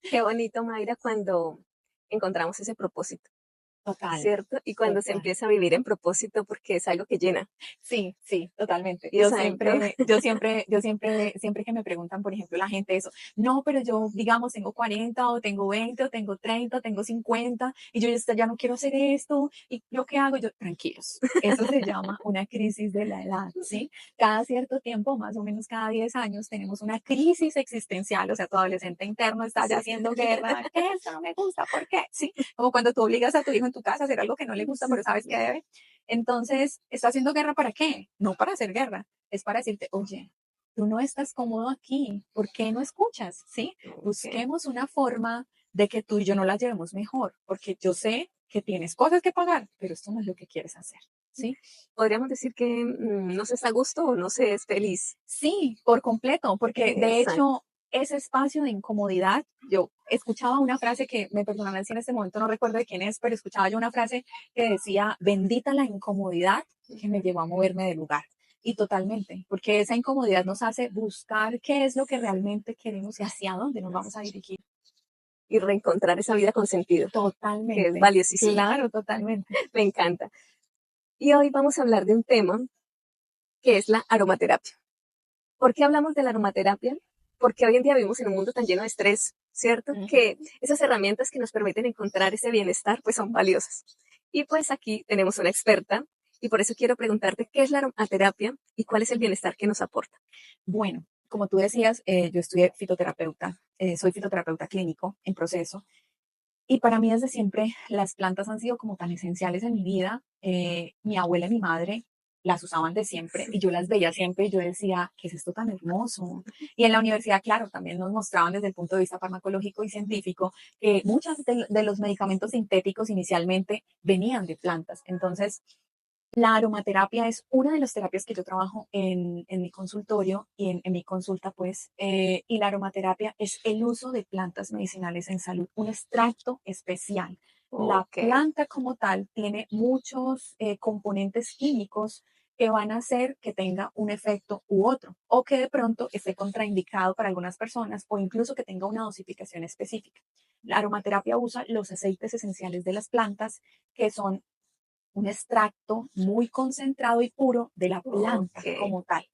Qué bonito, Mayra, cuando encontramos ese propósito, Total, ¿cierto? Y cuando se total. empieza a vivir en propósito porque es algo que llena. Sí, sí, totalmente. Exacto. Siempre que me preguntan, por ejemplo, la gente eso, no, pero yo, digamos, tengo 40 o tengo 20 o tengo 30 o tengo 50 y yo ya no quiero hacer esto y yo qué hago, yo, tranquilos. Eso se llama una crisis de la edad, ¿sí? Cada cierto tiempo, más o menos cada 10 años, tenemos una crisis existencial, o sea, tu adolescente interno está ya Sí. haciendo guerra, ¿qué? Esto no me gusta, ¿por qué? Sí, como cuando tú obligas a tu hijo en tu casa a hacer algo que no le gusta, Sí, pero sabes que debe. Entonces, ¿está haciendo guerra para qué? No para hacer guerra, es para decirte, oye, tú no estás cómodo aquí, ¿por qué no escuchas? ¿Sí? ok. Busquemos una forma de que tú y yo no la llevemos mejor, porque yo sé que tienes cosas que pagar, pero esto no es lo que quieres hacer, ¿sí? Podríamos decir que no se está a gusto o no se es feliz. Sí, por completo, porque de Exacto. hecho, ese espacio de incomodidad, yo escuchaba una frase que me perdonarán si en este momento no recuerdo de quién es, pero escuchaba yo una frase que decía, bendita la incomodidad que me llevó a moverme del lugar. Y totalmente, porque esa incomodidad nos hace buscar qué es lo que realmente queremos y hacia dónde nos vamos a dirigir. Y reencontrar esa vida con sentido, que es Totalmente, valiosísimo. claro, totalmente. Me encanta. Y hoy vamos a hablar de un tema que es la aromaterapia. ¿Por qué hablamos de la aromaterapia? Porque hoy en día vivimos en un mundo tan lleno de estrés, ¿cierto? Ujú. Que esas herramientas que nos permiten encontrar ese bienestar, pues son valiosas. Y pues aquí tenemos una experta y por eso quiero preguntarte qué es la aromaterapia y cuál es el bienestar que nos aporta. Bueno, como tú decías, yo estudié fitoterapeuta, soy fitoterapeuta clínico en proceso. Y para mí desde siempre las plantas han sido como tan esenciales en mi vida. Mi abuela y mi madre las usaban de siempre y yo las veía siempre y yo decía, ¿qué es esto tan hermoso? Y en la universidad, claro, también nos mostraban desde el punto de vista farmacológico y científico que muchos de los medicamentos sintéticos inicialmente venían de plantas. Entonces, la aromaterapia es una de las terapias que yo trabajo en mi consultorio y en mi consulta, pues, y la aromaterapia es el uso de plantas medicinales en salud, un extracto especial. La Ok, planta como tal tiene muchos componentes químicos que van a hacer que tenga un efecto u otro, o que de pronto esté contraindicado para algunas personas, o incluso que tenga una dosificación específica. La aromaterapia usa los aceites esenciales de las plantas, que son un extracto muy concentrado y puro de la planta ok. como tal,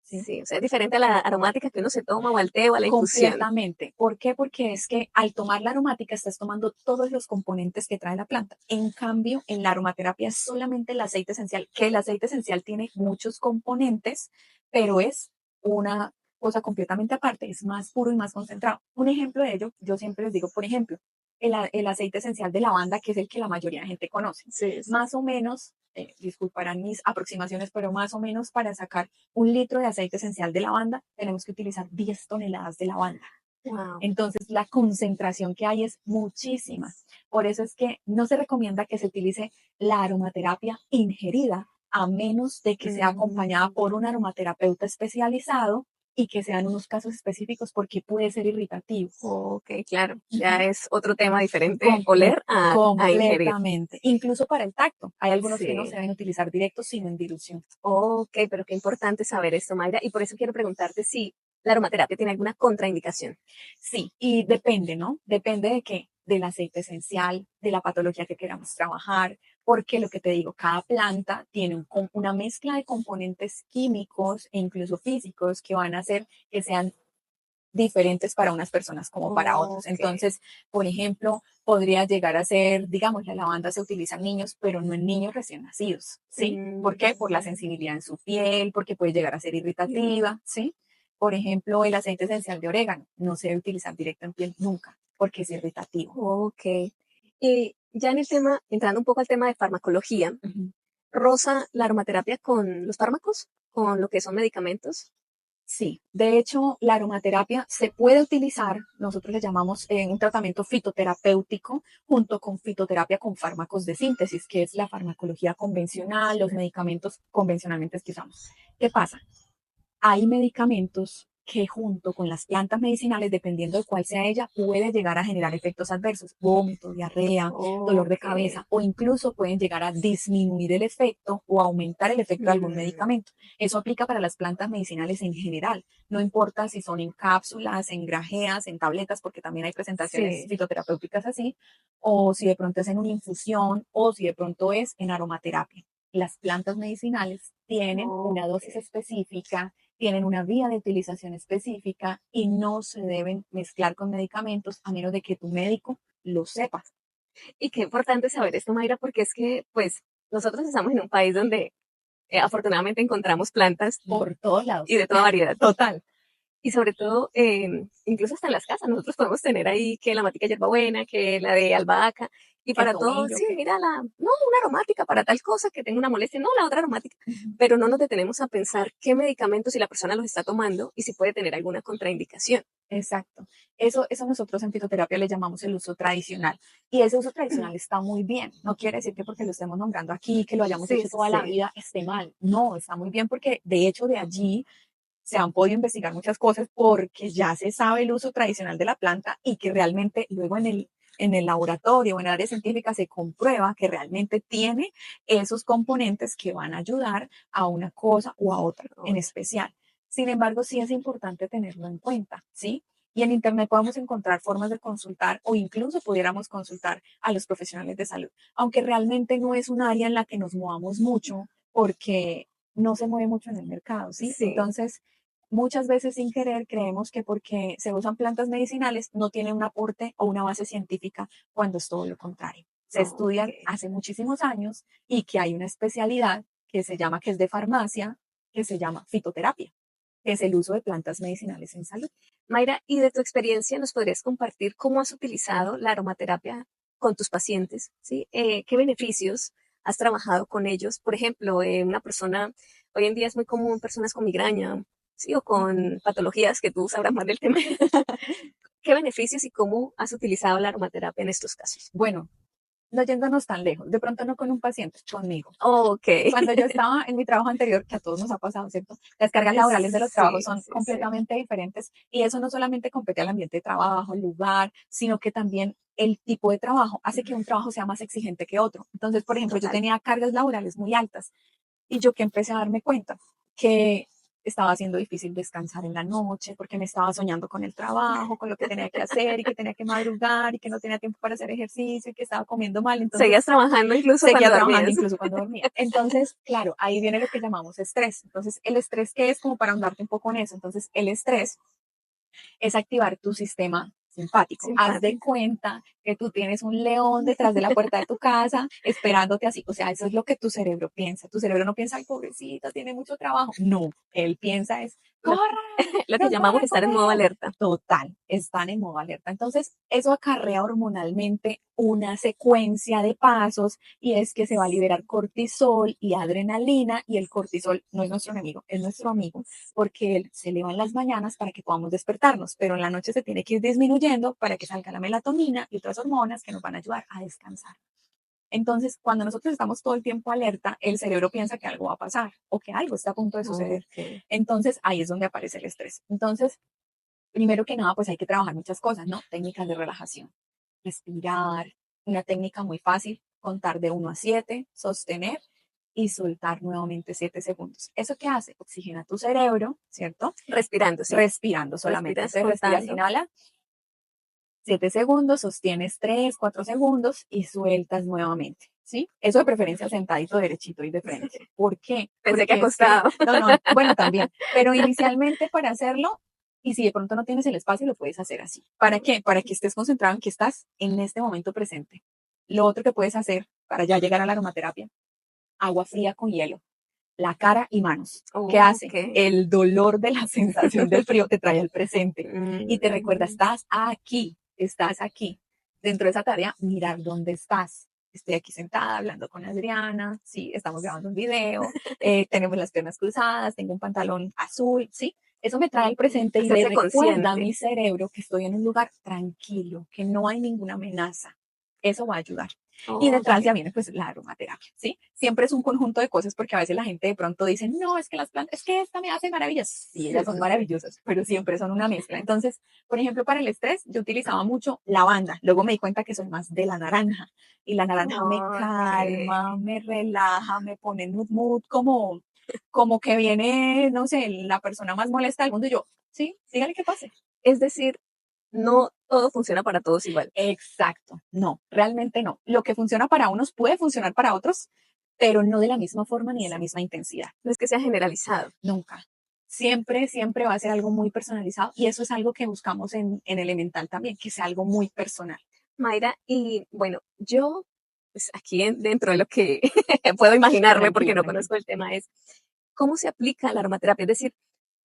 ¿sí? Sí, o sea, es diferente a la aromática que uno se toma o al té o a la infusión. Completamente. ¿Por qué? Porque es que al tomar la aromática estás tomando todos los componentes que trae la planta. En cambio, en la aromaterapia es solamente el aceite esencial, que el aceite esencial tiene muchos componentes, pero es una cosa completamente aparte, es más puro y más concentrado. Un ejemplo de ello, yo siempre les digo, por ejemplo, el aceite esencial de lavanda, que es el que la mayoría de gente conoce. Sí, sí. Más o menos, disculparán mis aproximaciones, pero más o menos para sacar 1 litro de aceite esencial de lavanda, tenemos que utilizar 10 toneladas de lavanda. Wow. Entonces, la concentración que hay es muchísima. Por eso es que no se recomienda que se utilice la aromaterapia ingerida, a menos de que sea acompañada por un aromaterapeuta especializado y que sean unos casos específicos porque puede ser irritativo. Ok, claro. Ya Ujú. es otro tema diferente Comple- oler a ingerir. Completamente. Incluso para el tacto. Hay algunos que no se Sí. deben utilizar directos, sino en dilución. Ok, pero qué importante saber esto, Mayra. Y por eso quiero preguntarte si la aromaterapia tiene alguna contraindicación. Sí, y depende, ¿no? Depende de qué, del aceite esencial, de la patología que queramos trabajar, porque lo que te digo, cada planta tiene una mezcla de componentes químicos e incluso físicos que van a hacer que sean diferentes para unas personas como para otras. Ok. Entonces, por ejemplo, podría llegar a ser, digamos, la lavanda se utiliza en niños, pero no en niños recién nacidos, ¿sí? ¿Por qué? Por la Mm, sensibilidad en su piel, porque puede llegar a ser irritativa, ¿sí? Por ejemplo, el aceite esencial de orégano no se debe utilizar directo en piel nunca, porque es irritativo. ok. Y ya en el tema, entrando un poco al tema de farmacología, Ujú. ¿rosa la aromaterapia con los fármacos? ¿Con lo que son medicamentos? Sí, de hecho, la aromaterapia se puede utilizar, nosotros le llamamos un tratamiento fitoterapéutico junto con fitoterapia con fármacos de síntesis, que es la farmacología convencional, los medicamentos convencionalmente que usamos. ¿Qué pasa? Hay medicamentos que junto con las plantas medicinales, dependiendo de cuál sea ella, puede llegar a generar efectos adversos, vómito, diarrea, dolor de Ok. cabeza, o incluso pueden llegar a disminuir el efecto o aumentar el efecto de algún Mm, medicamento. Eso aplica para las plantas medicinales en general. No importa si son en cápsulas, en grajeas, en tabletas, porque también hay presentaciones sí. fitoterapéuticas así, o si de pronto es en una infusión, o si de pronto es en aromaterapia. Las plantas medicinales tienen una Ok. dosis específica, tienen una vía de utilización específica y no se deben mezclar con medicamentos a menos de que tu médico lo sepa. Y qué importante saber esto, Mayra, porque es que, pues, nosotros estamos en un país donde afortunadamente encontramos plantas Por todos y lados. de toda variedad. Total. Y sobre todo, incluso hasta en las casas, nosotros podemos tener ahí que la matica hierbabuena, que la de albahaca, y El para todo, tomillo sí, que... mira, no, una aromática para tal cosa que tenga una molestia, no, la otra aromática, Ujú. pero no nos detenemos a pensar qué medicamentos si la persona los está tomando y si puede tener alguna contraindicación. Exacto. Eso nosotros en fitoterapia le llamamos el uso tradicional. Y ese uso tradicional está muy bien. No quiere decir que porque lo estemos nombrando aquí, que lo hayamos Sí, hecho sí, toda la sí. vida, esté mal. No, está muy bien porque de hecho de allí se han podido investigar muchas cosas porque ya se sabe el uso tradicional de la planta y que realmente luego en el laboratorio o en el área científica se comprueba que realmente tiene esos componentes que van a ayudar a una cosa o a otra en Otra. especial. Sin embargo, sí es importante tenerlo en cuenta, ¿sí? Y en Internet podemos encontrar formas de consultar o incluso pudiéramos consultar a los profesionales de salud, aunque realmente no es un área en la que nos movamos mucho porque no se mueve mucho en el mercado, ¿sí? Sí, Entonces, muchas veces sin querer creemos que porque se usan plantas medicinales no tiene un aporte o una base científica cuando es todo lo contrario. Se ok. estudian hace muchísimos años y que hay una especialidad que se llama, que es de farmacia, que se llama fitoterapia, que es el uso de plantas medicinales en salud. Mayra, y de tu experiencia, ¿nos podrías compartir cómo has utilizado la aromaterapia con tus pacientes? ¿Sí? ¿Qué beneficios has trabajado con ellos? Por ejemplo, una persona, hoy en día es muy común personas con migraña, ¿sí? O con patologías que tú sabrás más del tema. ¿Qué beneficios y cómo has utilizado la aromaterapia en estos casos? Bueno, no yéndonos tan lejos, de pronto no con un paciente, conmigo. Ok. Cuando yo estaba en mi trabajo anterior, que a todos nos ha pasado, ¿cierto? Las cargas laborales de los trabajos Sí, son sí, sí. completamente diferentes y eso no solamente compete al ambiente de trabajo, el lugar, sino que también el tipo de trabajo hace que un trabajo sea más exigente que otro. Entonces, por ejemplo, yo Total. tenía cargas laborales muy altas y yo que empecé a darme cuenta que estaba haciendo difícil descansar en la noche porque me estaba soñando con el trabajo, con lo que tenía que hacer y que tenía que madrugar y que no tenía tiempo para hacer ejercicio y que estaba comiendo mal. Entonces, Seguías trabajando incluso seguía cuando trabajando dormías. incluso cuando dormía. Entonces, claro, ahí viene lo que llamamos estrés. Entonces, el estrés, ¿qué es? Como para ahondarte un poco en eso. Entonces, el estrés es activar tu sistema simpático. Haz de Simpático. cuenta que tú tienes un león detrás de la puerta de tu casa esperándote así. O sea, eso es lo que tu cerebro piensa. Tu cerebro no piensa, ay, pobrecita, tiene mucho trabajo. No, él piensa es, Lo, corran, lo que nos van llamamos a estar en modo comer. alerta. Total, están en modo alerta. Entonces, eso acarrea hormonalmente una secuencia de pasos y es que se va a liberar cortisol y adrenalina y el cortisol no es nuestro enemigo, es nuestro amigo porque él se eleva en las mañanas para que podamos despertarnos, pero en la noche se tiene que ir disminuyendo para que salga la melatonina y otras hormonas que nos van a ayudar a descansar. Entonces, cuando nosotros estamos todo el tiempo alerta, el cerebro piensa que algo va a pasar o que algo está a punto de suceder. Ok. Entonces, ahí es donde aparece el estrés. Entonces, primero que nada, pues hay que trabajar muchas cosas, ¿no? Técnicas de relajación, respirar, una técnica muy fácil, contar de 1 a 7, sostener y soltar nuevamente 7 segundos. ¿Eso qué hace? Oxigena tu cerebro, ¿cierto? Respirando, sí. Respirando solamente. Respiras Entonces respiras, contando. inhala 7 segundos, sostienes 3, 4 segundos y sueltas nuevamente. ¿Sí? Eso de preferencia sentadito, derechito y de frente. ¿Por qué? Pensé que Porque es que, acostado. no, no, bueno, también, pero inicialmente para hacerlo, y si de pronto no tienes el espacio, lo puedes hacer así. ¿Para qué? Para que estés concentrado en que estás en este momento presente. Lo otro que puedes hacer para ya llegar a la aromaterapia, agua fría con hielo, la cara y manos. ¿Qué Ok. hace? El dolor de la sensación del frío te trae al presente y te recuerda, Mm, estás aquí, estás aquí. Dentro de esa tarea, mirar dónde estás. Estoy aquí sentada hablando con Adriana, sí, estamos grabando un video, tenemos las piernas cruzadas, tengo un pantalón azul, sí. Eso me trae al presente y le hacerse recuerda a consciente. mi cerebro que estoy en un lugar tranquilo, que no hay ninguna amenaza. Eso va a ayudar. Y Oh, detrás ya ok. viene pues la aromaterapia, ¿sí? Siempre es un conjunto de cosas porque a veces la gente de pronto dice, no, es que las plantas, es que esta me hace maravillas. Sí, ellas son maravillosas, pero siempre son una mezcla. Entonces, por ejemplo, para el estrés, yo utilizaba mucho lavanda. Luego me di cuenta que soy más de la naranja. Y la naranja me Ok. calma, me relaja, me pone en un mood como que viene, no sé, la persona más molesta del mundo y yo, sí, dígale que pase. Es decir, no todo funciona para todos igual. Exacto, no, realmente no. Lo que funciona para unos puede funcionar para otros, pero no de la misma forma ni de la Sí. misma intensidad, No es que sea generalizado. nunca. Siempre, siempre va a ser algo muy personalizado y eso es algo que buscamos en Elemental también, que sea algo muy personal. Mayra, y bueno, yo, pues aquí dentro de lo que puedo imaginarme, porque Tranquila, no tranquila. conozco el tema, es cómo se aplica la aromaterapia. Es decir,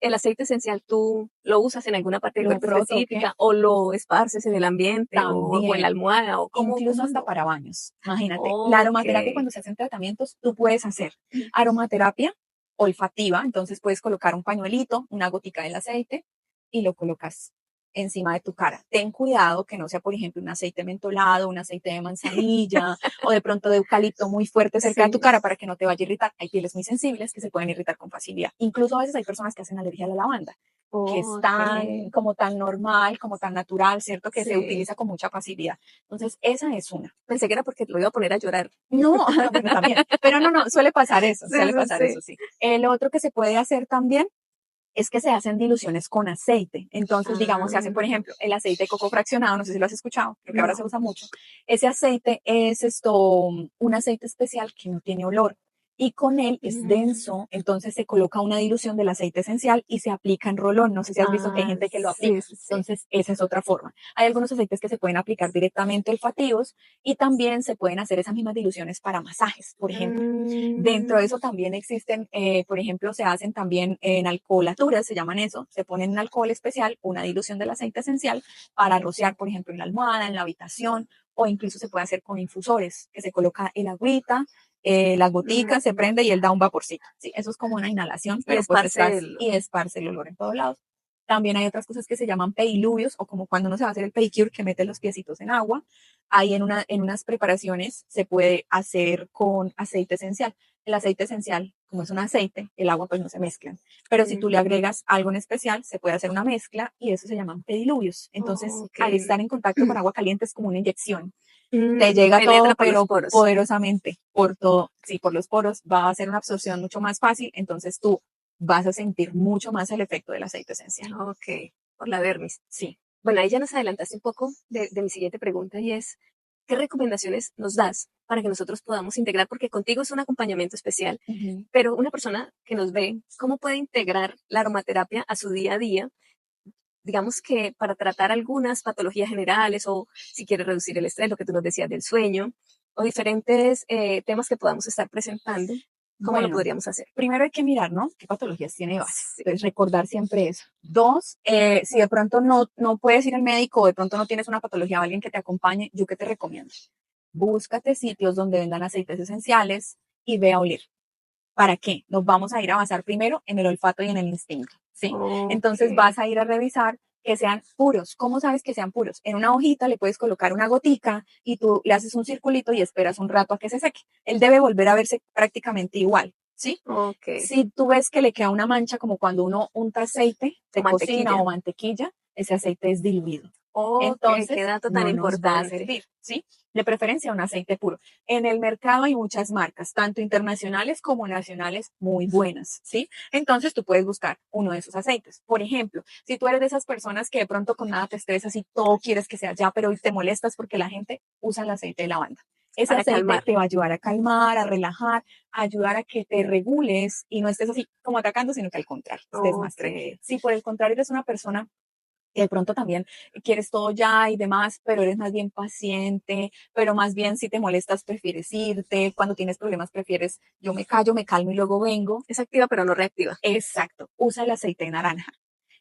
el aceite esencial tú lo usas en alguna parte del Lo cuerpo froto que específica o lo esparces en el ambiente o en la también, almohada o incluso cómo hasta lo. para baños. Imagínate, la Ok. aromaterapia cuando se hacen tratamientos, tú puedes hacer aromaterapia olfativa, entonces puedes colocar un pañuelito, una gotica del aceite y lo colocas encima de tu cara. Ten cuidado que no sea, por ejemplo, un aceite mentolado, un aceite de manzanilla o de pronto de eucalipto muy fuerte cerca de tu Sí. cara para que no te vaya a irritar. Hay pieles muy sensibles que se pueden irritar con facilidad. Incluso a veces hay personas que hacen alergia a la lavanda que es Ok. tan, como tan normal, como tan natural, ¿cierto? Que se Sí. utiliza con mucha facilidad. Entonces, esa es una. Pensé que era porque lo iba a poner a llorar. No, bueno, también. Pero no, no, Sí, suele sí, pasar sí. eso, sí. El otro que se puede hacer también es que se hacen diluciones con aceite. Entonces, digamos, se hace, por Ah, ejemplo, el aceite de coco fraccionado, no sé si lo has escuchado, creo que ahora se no. usa mucho. Ese aceite es un aceite especial que no tiene olor y con él es Mm. denso, entonces se coloca una dilución del aceite esencial y se aplica en rolón. No sé si has visto que hay Ah, gente que lo sí, aplica. sí, sí. Entonces, esa es otra forma. Hay algunos aceites que se pueden aplicar directamente olfativos y también se pueden hacer esas mismas diluciones para masajes, por ejemplo. Dentro de Mm. eso también existen, por ejemplo, se hacen también en alcoholaturas, se llaman eso, se ponen en alcohol especial, una dilución del aceite esencial para rociar, por ejemplo, en la almohada, en la habitación, o incluso se puede hacer con infusores, que se coloca el agüita, las goticas, se Mm. prende y él da un vaporcito. Sí, eso es como una inhalación, Y pero pues esparce estás el. y esparce el olor en todos lados. También hay otras cosas que se llaman pediluvios, o como cuando uno se va a hacer el pedicure, que mete los piecitos en agua. Ahí en unas preparaciones se puede hacer con aceite esencial. El aceite esencial, como es un aceite, el agua pues no se mezclan. Pero si Sí. tú le agregas algo en especial, se puede hacer una mezcla y eso se llaman pediluvios. Entonces, Ok. al estar en contacto con agua caliente es como una inyección. Te Mm, llega penetra todo, por los pero poros. poderosamente, por todo, sí, por los poros, va a hacer una absorción mucho más fácil. Entonces tú vas a sentir mucho más el efecto del aceite esencial. Ok, por la dermis. Sí. Bueno, ahí ya nos adelantaste un poco de mi siguiente pregunta y es, ¿qué recomendaciones nos das para que nosotros podamos integrar? Porque contigo es un acompañamiento especial, Ujú. pero una persona que nos ve, ¿cómo puede integrar la aromaterapia a su día a día? Digamos que para tratar algunas patologías generales o si quiere reducir el estrés, lo que tú nos decías del sueño, o diferentes temas que podamos estar presentando, ¿cómo lo Bueno, podríamos hacer? primero hay que mirar, ¿no? ¿Qué patologías tiene base? Sí. Entonces, recordar siempre eso. Dos, si de pronto no puedes ir al médico o de pronto no tienes una patología o alguien que te acompañe, ¿yo qué te recomiendo? Búscate sitios donde vendan aceites esenciales y ve a oler. ¿Para qué? Nos vamos a ir a basar primero en el olfato y en el instinto, ¿sí? Ok. Entonces vas a ir a revisar que sean puros. ¿Cómo sabes que sean puros? En una hojita le puedes colocar una gotica y tú le haces un circulito y esperas un rato a que se seque. Él debe volver a verse prácticamente igual, ¿sí? Ok. Si tú ves que le queda una mancha como cuando uno unta aceite O de cocina mantequilla. o mantequilla, ese aceite es diluido. Ok, qué Entonces, dato tan no nos va a importante. servir, ¿sí? De preferencia un aceite puro. En el mercado hay muchas marcas, tanto internacionales como nacionales, muy buenas, ¿sí? Entonces tú puedes buscar uno de esos aceites. Por ejemplo, si tú eres de esas personas que de pronto con nada te estresas y todo quieres que sea ya, pero te molestas porque la gente usa el aceite de lavanda. Ese Para aceite calmar. te va a ayudar a calmar, a relajar, a ayudar a que te regules y no estés así como atacando, sino que al contrario, estés más Ok. tranquilo. Si por el contrario eres una persona que de pronto también quieres todo ya y demás, pero eres más bien paciente, pero más bien si te molestas prefieres irte, cuando tienes problemas prefieres yo me callo, me calmo y luego vengo. Es activa pero no reactiva. Exacto, usa el aceite de naranja.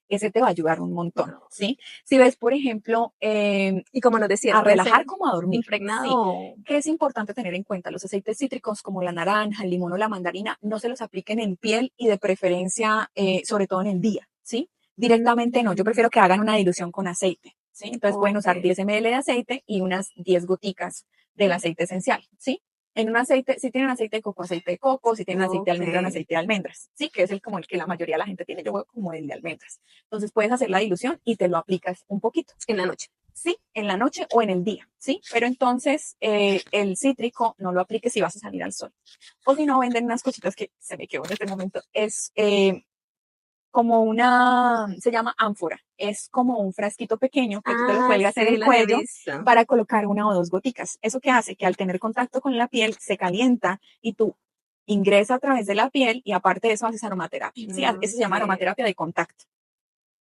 Ese te va a ayudar un montón, ¿sí? Si ves, por ejemplo, Y como nos decías, a puede ser relajar como a dormir, sí. impregnado. ¿Qué es importante tener en cuenta? Los aceites cítricos como la naranja, el limón o la mandarina, no se los apliquen en piel y de preferencia, sobre todo en el día, ¿sí? Directamente no, yo Mm, prefiero que hagan una dilución con aceite, ¿sí? Entonces pueden usar Ok. 10 ml de aceite y unas 10 goticas del aceite esencial, ¿sí? En un aceite, si tienen aceite de coco, si tienen aceite de Ok. almendra, en aceite de almendras, ¿sí? Que es el como el que la mayoría de la gente tiene, yo veo como el de almendras. Entonces puedes hacer la dilución y te lo aplicas un poquito. En la noche. Sí, en la noche o en el día, ¿sí? Pero entonces el cítrico no lo apliques si vas a salir al sol. O si no, venden unas cositas que se me quedó en este momento. Es como se llama ánfora. Es como un frasquito pequeño que tú te lo Ah, cuelgas en sí, el las he cuello visto. para colocar una o dos goticas. ¿Eso qué hace? Que al tener contacto con la piel se calienta y tú ingresa a través de la piel y aparte de eso haces aromaterapia. Sí, eso se llama Ok. aromaterapia de contacto.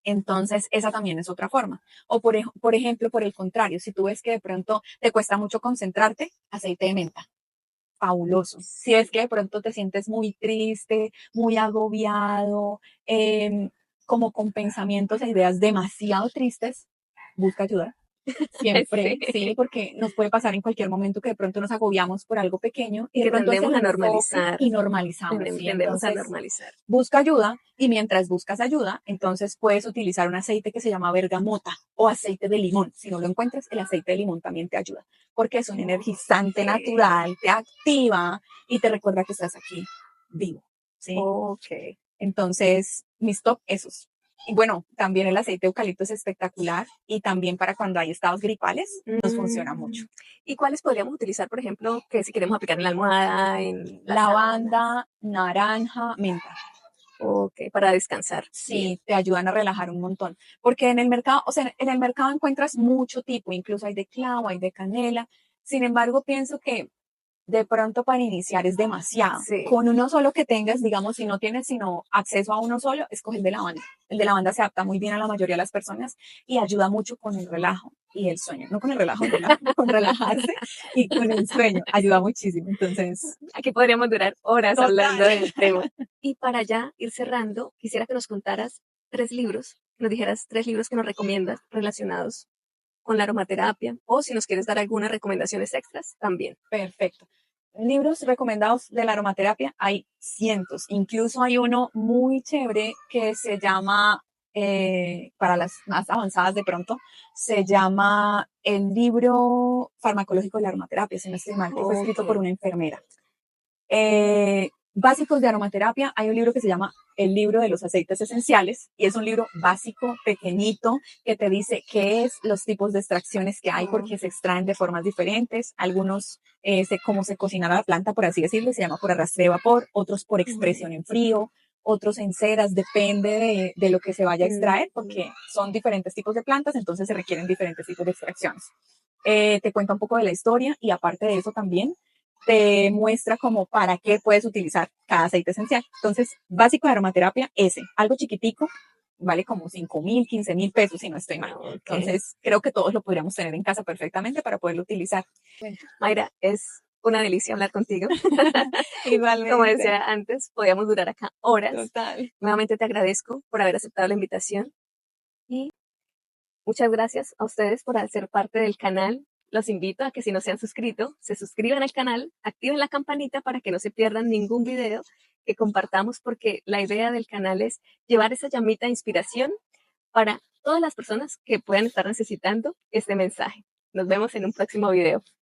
Entonces, esa también es otra forma. O por ejemplo, por el contrario, si tú ves que de pronto te cuesta mucho concentrarte, aceite de menta, fabuloso. Si ves que de pronto te sientes muy triste, muy agobiado, como con pensamientos e ideas demasiado tristes, busca ayuda. Sí, Siempre, sí, porque nos puede pasar en cualquier momento que de pronto nos agobiamos por algo pequeño y de que pronto es tendemos el a enfoque normalizar. y normalizamos, ¿sí? Tendemos a Entonces, normalizar. busca ayuda y mientras buscas ayuda, entonces puedes utilizar un aceite que se llama bergamota o aceite de limón. Si no lo encuentras, el aceite de limón también te ayuda porque es un energizante Ok. natural, te activa y te recuerda que estás aquí vivo, ¿sí? Ok. Entonces, mis top esos. Y bueno, también el aceite de eucalipto es espectacular y también para cuando hay estados gripales nos funciona mucho. Mm, ¿Y cuáles podríamos utilizar, por ejemplo, que si queremos aplicar en la almohada, en la sábana? Lavanda, naranja, menta. Ok, para descansar. Bien. Sí, te ayudan a relajar un montón. Porque en el mercado, o sea, en el mercado encuentras mucho tipo, incluso hay de clavo, hay de canela. Sin embargo, pienso que de pronto para iniciar es demasiado. Sí. Con uno solo que tengas, digamos, si no tienes sino acceso a uno solo, escoge el de lavanda. El de lavanda se adapta muy bien a la mayoría de las personas y ayuda mucho con el relajo y el sueño. No con el relajo, el relajo, con relajarse y con el sueño. Ayuda muchísimo. Entonces, Aquí podríamos durar horas hablando total. del tema. Y para ya ir cerrando, quisiera que nos contaras 3 libros, que nos dijeras 3 libros que nos recomiendas relacionados con la aromaterapia, o si nos quieres dar algunas recomendaciones extras, también. Perfecto. Libros recomendados de la aromaterapia hay cientos. Incluso hay uno muy chévere que se llama, para las más avanzadas de pronto, se llama el libro farmacológico de la aromaterapia, si no estoy mal, que fue Ok. escrito por una enfermera. Básicos de aromaterapia, hay un libro que se llama El libro de los aceites esenciales y es un libro básico, pequeñito, que te dice qué es los tipos de extracciones que hay porque se Ok. extraen de formas diferentes. Algunos, cómo se cocina la planta, por así decirlo, se llama por arrastre de vapor, otros por expresión en frío, otros en ceras, depende de lo que se vaya a extraer Mm, porque son diferentes tipos de plantas, entonces se requieren diferentes tipos de extracciones. Te cuenta un poco de la historia y aparte de eso también te muestra como para qué puedes utilizar cada aceite esencial. Entonces, básico de aromaterapia, ese, algo chiquitico, vale como 5.000, 15.000 pesos, si no estoy mal. ok. Entonces, creo que todos lo podríamos tener en casa perfectamente para poderlo utilizar. Bueno, Mayra, es una delicia hablar contigo. Como igualmente, decía antes, podíamos durar acá horas. total. Nuevamente te agradezco por haber aceptado la invitación y muchas gracias a ustedes por ser parte del canal. Los invito a que si no se han suscrito, se suscriban al canal, activen la campanita para que no se pierdan ningún video que compartamos, porque la idea del canal es llevar esa llamita de inspiración para todas las personas que puedan estar necesitando este mensaje. Nos vemos en un próximo video.